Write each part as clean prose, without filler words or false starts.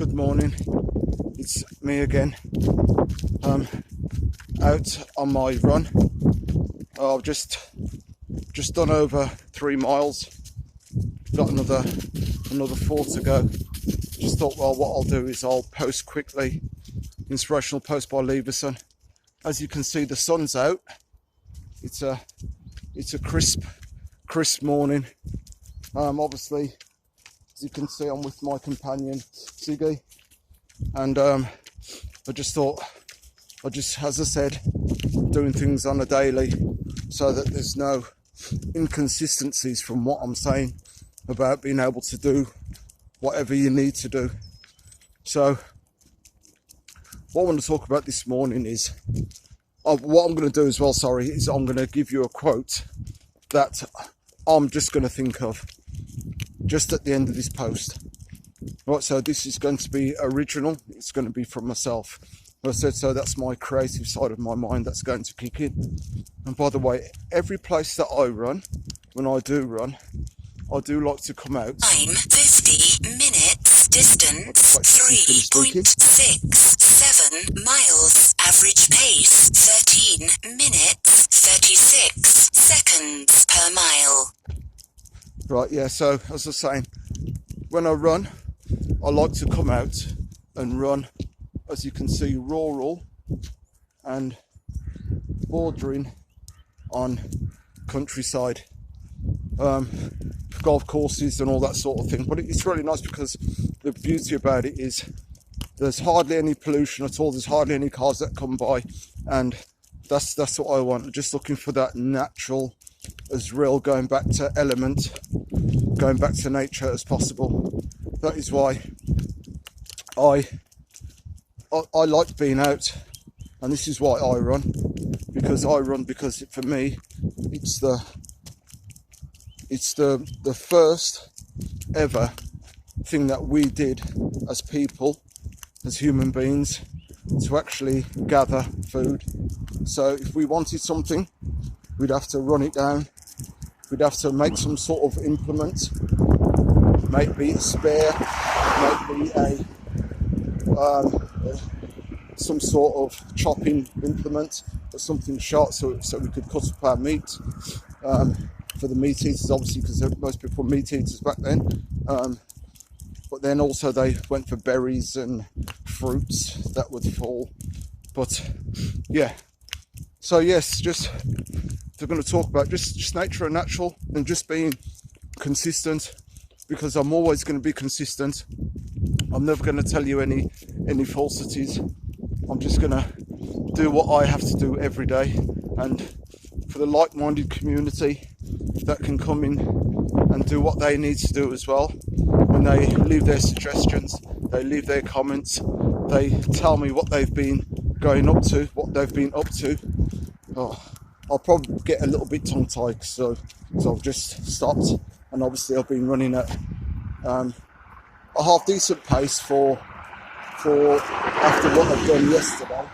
Good morning, it's me again, out on my run. I've just done over 3 miles, got another 4 to go. Just thought, well, what I'll do is I'll post quickly. Inspirational post by Leverson. As you can see, the sun's out. It's a crisp morning. Obviously, as you can see, I'm with my companion Siggy, and I just thought, as I said, doing things on a daily so that there's no inconsistencies from what I'm saying about being able to do whatever you need to do. So what I want to talk about this morning is what I'm going to do as well, is I'm going to give you a quote that I'm just going to think of just at the end of this post. Right, so this is going to be original. It's going to be from myself. As I said, so that's my creative side of my mind that's going to kick in. And by the way, every place that I run, when I do run, I do like to come out. Time 50 minutes, distance 3.67 miles, average pace 13 minutes 36 seconds per mile. Right, yeah, so as I was saying, when I run, I like to come out and run, as you can see, rural and bordering on countryside, golf courses and all that sort of thing. But it's really nice because the beauty about it is there's hardly any pollution at all. There's hardly any cars that come by, and that's what I want. I'm just looking for that natural, as real, going back to element, going back to nature as possible. That is why I like being out, and this is why I run. Because for me, it's the first ever thing that we did as people, as human beings, to actually gather food. So if we wanted something, we'd have to run it down. We'd have to make some sort of implement, maybe a spear, maybe some sort of chopping implement or something sharp, so we could cut up our meat. For the meat eaters, obviously, because most people were meat eaters back then. But then also they went for berries and fruits that would fall. But yeah, so yes, they're going to talk about just nature and natural, and just being consistent, because I'm always going to be consistent. I'm never going to tell you any falsities. I'm just going to do what I have to do every day. And for the like-minded community that can come in and do what they need to do as well, when they leave their suggestions, they leave their comments, they tell me what they've been going up to, what they've been up to. I'll probably get a little bit tongue-tied, so I've just stopped, and obviously I've been running at a half decent pace for after what I've done yesterday.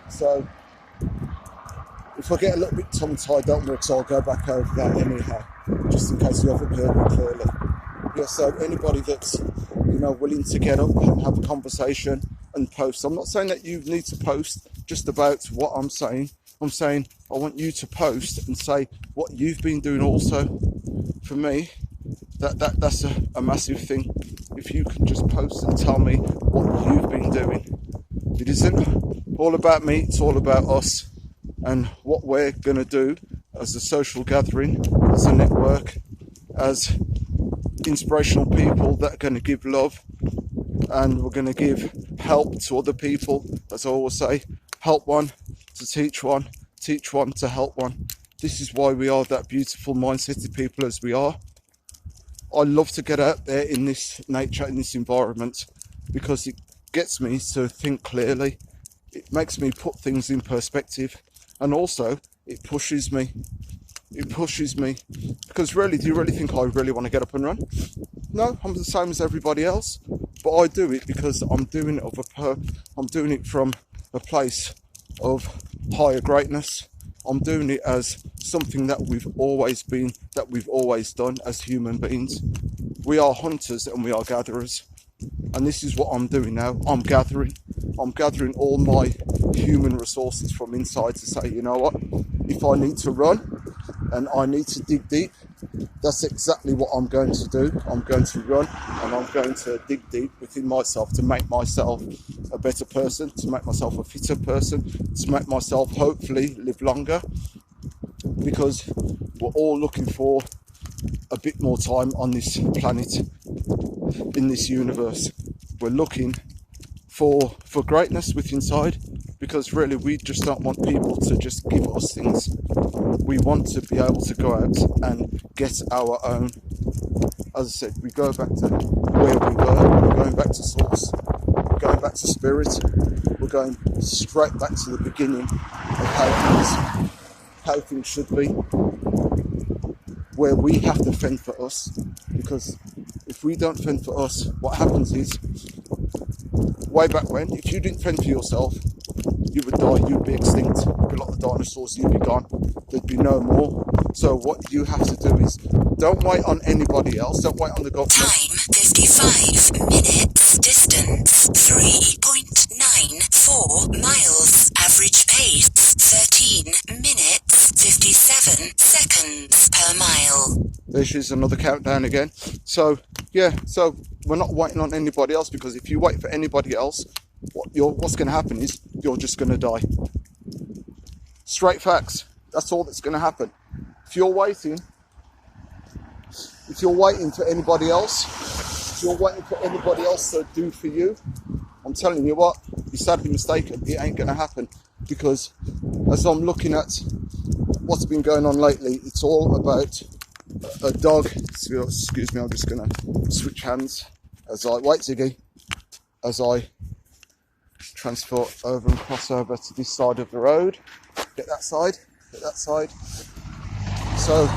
So if I get a little bit tongue-tied, don't worry, because I'll go back over that anyhow, just in case you haven't heard me clearly. Yeah, so anybody that's willing to get up and have a conversation and post. I'm not saying that you need to post just about what I'm saying. I'm saying I want you to post and say what you've been doing also. For me, that's a massive thing. If you can just post and tell me what you've been doing. It isn't all about me, it's all about us, and what we're going to do as a social gathering, as a network, as inspirational people that are going to give love, and we're going to give help to other people. As I always say, help one to teach one to help one. This is why we are that beautiful mindset people as we are. I love to get out there in this nature, in this environment, because it gets me to think clearly. It makes me put things in perspective, and also it pushes me. Because really, do you really think I really want to get up and run? No, I'm the same as everybody else, but I do it because I'm doing it from a place of higher greatness. I'm doing it as something that we've always been, that we've always done as human beings. We are hunters and we are gatherers. And this is what I'm doing now. I'm gathering all my human resources from inside to say, you know what, if I need to run and I need to dig deep, that's exactly what I'm going to do. I'm going to run and I'm going to dig deep within myself to make myself a better person, to make myself a fitter person, to make myself hopefully live longer, because we're all looking for a bit more time on this planet, in this universe. We're looking for greatness within inside, because really we just don't want people to just give us things. We want to be able to go out and get our own. As I said, we go back to where we were. We're going back to source. We're going back to spirit. We're going straight back to the beginning of how things should be, where we have to fend for us. Because if we don't fend for us, what happens is, way back when, if you didn't fend for yourself, you would die, you'd be extinct. You'd be like the dinosaurs, you'd be gone. There'd be no more. So what you have to do is, don't wait on anybody else, don't wait on the government. Time 55 minutes. Distance 3.94 miles. Average pace 13 minutes 57 seconds per mile. This is another countdown again. So yeah, so we're not waiting on anybody else, because if you wait for anybody else, what's going to happen is you're just going to die. Straight facts. That's all that's going to happen. If you're waiting for anybody else, if you're waiting for anybody else to do for you, I'm telling you what, you're sadly mistaken. It ain't going to happen, because as I'm looking at what's been going on lately, it's all about a dog. Excuse me, I'm just going to switch hands as I wait, Ziggy, as I transfer over and cross over to this side of the road. Get that side. So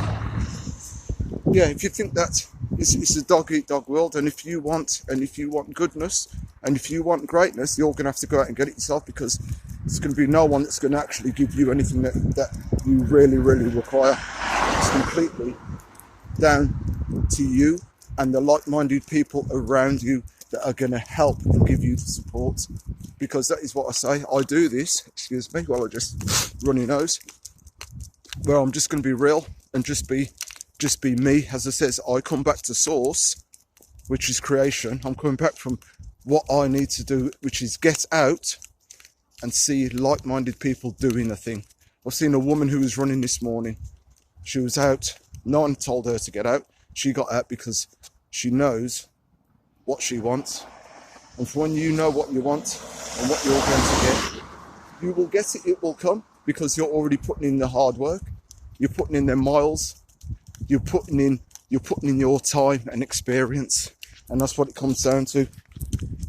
yeah, if you think that it's a dog eat dog world, and if you want goodness and if you want greatness, you're going to have to go out and get it yourself, because there's going to be no one that's going to actually give you anything that you really require. It's completely down to you and the like-minded people around you that are going to help and give you the support, because that is what I say. I do this, excuse me, while I just runny nose, where I'm just going to be real and just be me. As I says, I come back to source, which is creation. I'm coming back from what I need to do, which is get out and see like-minded people doing a thing. I've seen a woman who was running this morning. She was out. No one told her to get out. She got out because she knows what she wants. And for when you know what you want and what you're going to get, you will get it. It will come, because you're already putting in the hard work. You're putting in them miles. You're putting in your time and experience. And that's what it comes down to.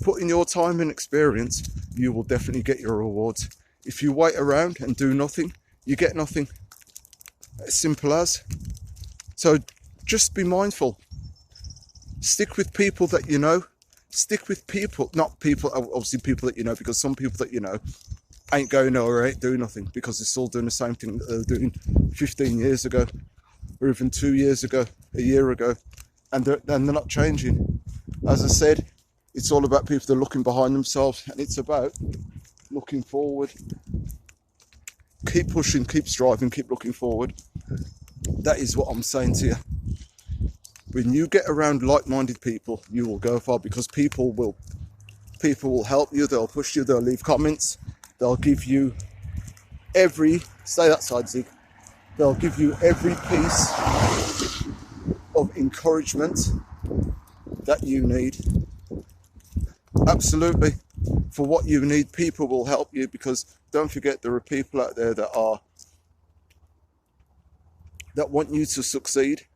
Put in your time and experience, you will definitely get your rewards. If you wait around and do nothing, you get nothing. As simple as. So just be mindful. Stick with people that you know. Stick with people, not people, obviously people that you know, because some people that you know ain't going nowhere, ain't doing nothing, because they're still doing the same thing that they were doing 15 years ago, or even 2 years ago, a year ago, and they're not changing. As I said, it's all about people that are looking behind themselves, and it's about looking forward. Keep pushing, keep striving, keep looking forward. That is what I'm saying to you. When you get around like-minded people, you will go far, because people will help you, they'll push you, they'll leave comments, they'll give you stay that side, Zig, they'll give you every piece of encouragement that you need. Absolutely. For what you need, people will help you, because don't forget, there are people out there that want you to succeed.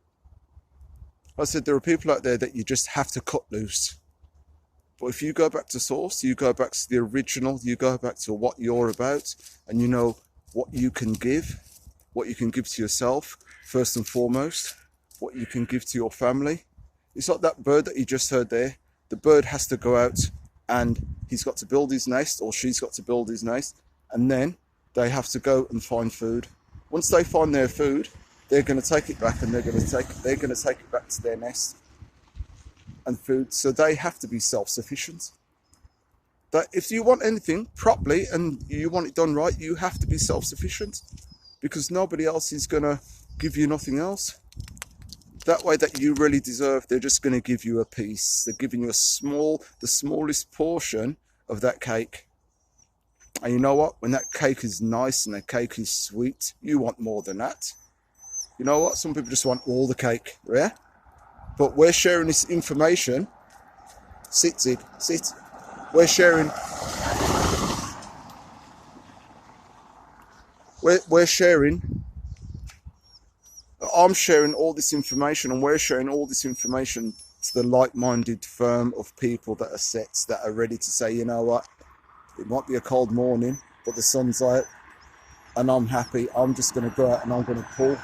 I said, there are people out there that you just have to cut loose. But if you go back to source, you go back to the original, you go back to what you're about, and you know what you can give to yourself, first and foremost, what you can give to your family. It's like that bird that you just heard there. The bird has to go out and he's got to build his nest, or she's got to build his nest, and then they have to go and find food. Once they find their food, they're going to take it back, and they're going to take it back to their nest. and food, so they have to be self-sufficient. That if you want anything properly and you want it done right, you have to be self-sufficient, because nobody else is going to give you nothing else. That way that you really deserve, they're just going to give you a piece. They're giving you the smallest portion of that cake. And you know what? When that cake is nice and that cake is sweet, you want more than that. You know what? Some people just want all the cake, yeah? But we're sharing this information. Sit, Zig, sit. We're sharing I'm sharing all this information, and we're sharing all this information to the like-minded firm of people that are sets, that are ready to say, you know what, it might be a cold morning, but the sun's out, and I'm happy. I'm just going to go out and I'm going to pull.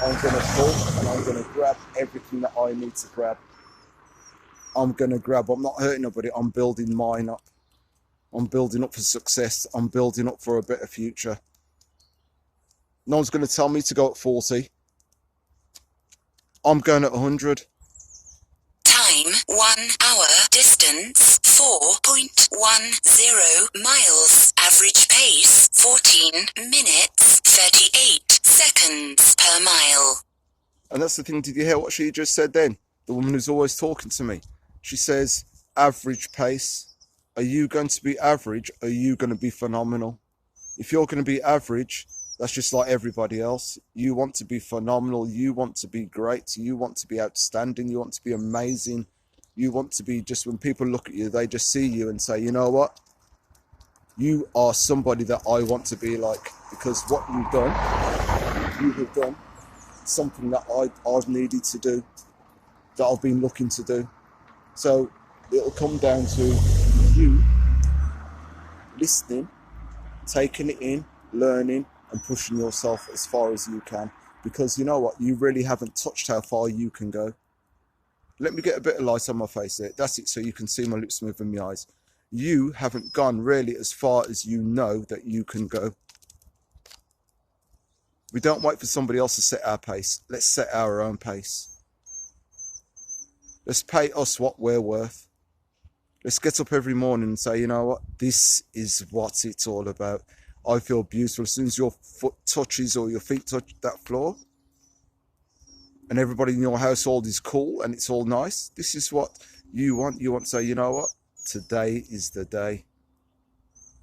I'm going to pull, and I'm going to grab everything that I need to grab. I'm going to grab. I'm not hurting nobody. I'm building mine up. I'm building up for success. I'm building up for a better future. No one's going to tell me to go at 40. I'm going at 100. Time 1 hour. Distance 4.10 miles. Average pace 14 minutes 38 seconds per mile. And that's the thing. Did you hear what she just said then? The woman who's always talking to me. She says, average pace. Are you going to be average? Or are you going to be phenomenal? If you're going to be average, that's just like everybody else. You want to be phenomenal. You want to be great. You want to be outstanding. You want to be amazing. You want to be just, when people look at you, they just see you and say, you know what? You are somebody that I want to be like, because what you have done something that I've needed to do, that I've been looking to do. So it'll come down to you listening, taking it in, learning, and pushing yourself as far as you can, because you know what, you really haven't touched how far you can go. Let me get a bit of light on my face there. That's it, so you can see my lips moving, my eyes. You haven't gone really as far as you know that you can go. We don't wait for somebody else to set our pace. Let's set our own pace. Let's pay us what we're worth. Let's get up every morning and say, you know what, this is what it's all about. I feel beautiful. As soon as your foot touches or your feet touch that floor, and everybody in your household is cool and it's all nice, this is what you want. You want to say, you know what, today is the day.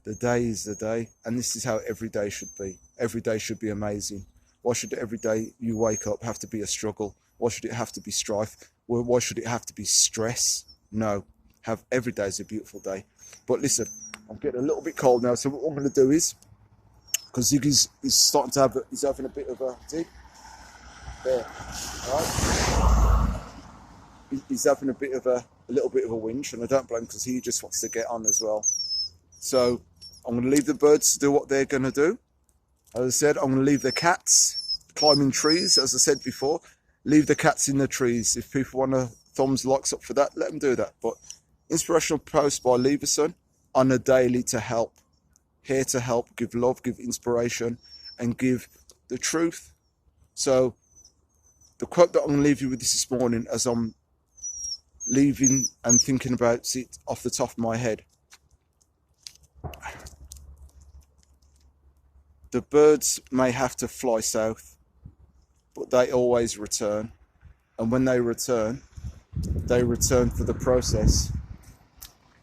The day is the day. And this is how every day should be. Every day should be amazing. Why should every day you wake up have to be a struggle? Why should it have to be strife? Why should it have to be stress? No. Have every day is a beautiful day. But listen, I'm getting a little bit cold now, so what I'm going to do is, because Ziggy's starting to have, he's having a bit of a dig. There, right? He's having a little bit of a whinge, and I don't blame him, because he just wants to get on as well. So I'm going to leave the birds to do what they're going to do. As I said, I'm going to leave the cats climbing trees, as I said before. Leave the cats in the trees. If people want to thumbs, likes up for that, let them do that. But inspirational post by Leverson on a daily to help. Here to help, give love, give inspiration, and give the truth. So the quote that I'm going to leave you with this morning, as I'm leaving and thinking about it off the top of my head. The birds may have to fly south, but they always return. And when they return for the process.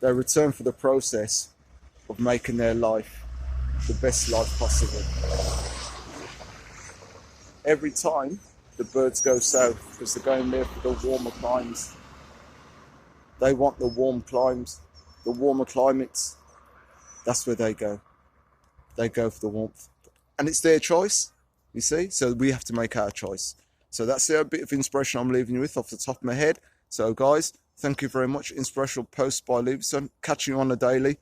They return for the process of making their life the best life possible. Every time the birds go south, because they're going there for the warmer climes. They want the warm climes, the warmer climates. That's where they go. They go for the warmth. And it's their choice, you see? So we have to make our choice. So that's a bit of inspiration I'm leaving you with off the top of my head. So guys, thank you very much. Inspirational post by Leverson. Catching you on a daily.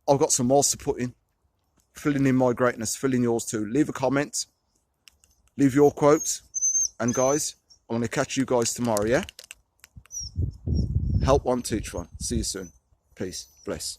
I've got some more to put in. Filling in my greatness, filling yours too. Leave a comment. Leave your quote. And guys, I'm going to catch you guys tomorrow, yeah? Help one, teach one. See you soon. Peace. Bless.